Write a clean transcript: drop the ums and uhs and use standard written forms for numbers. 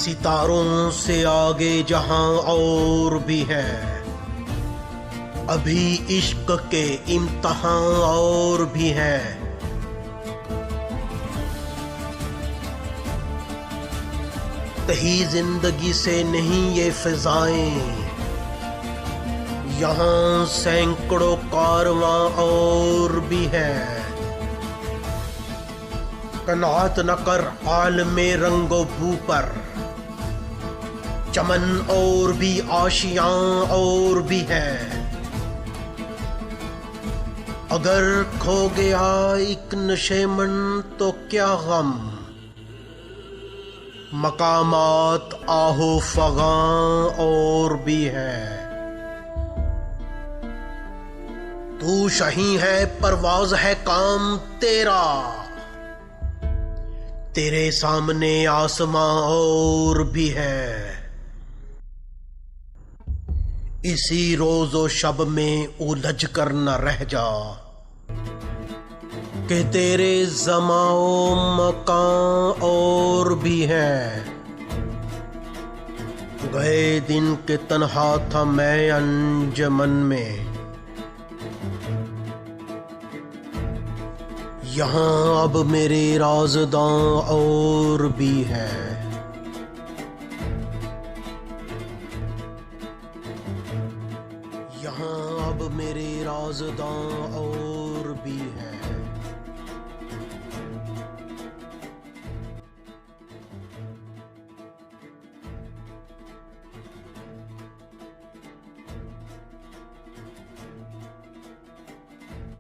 सितारों से आगे जहां और भी है, अभी इश्क के इम्तहान और भी है। कहीं जिंदगी से नहीं ये फिजाएं, यहाँ सैकड़ों कारवां और भी है। कनात न कर आलमे रंगो बू पर, चमन और भी आशियां और भी है। अगर खो गया एक नशेमन तो क्या गम, मकामात आहो फगां और भी है। तू शही है परवाज है काम तेरा, तेरे सामने आसमां और भी है। इसी रोजो शब में उलझ कर न रह जा, कि तेरे ज़माओ मकान और भी है। गए दिन के तन्हा था मैं अंजमन में, यहाँ अब मेरे राज़दां और भी है। यहाँ अब मेरे राज़दां और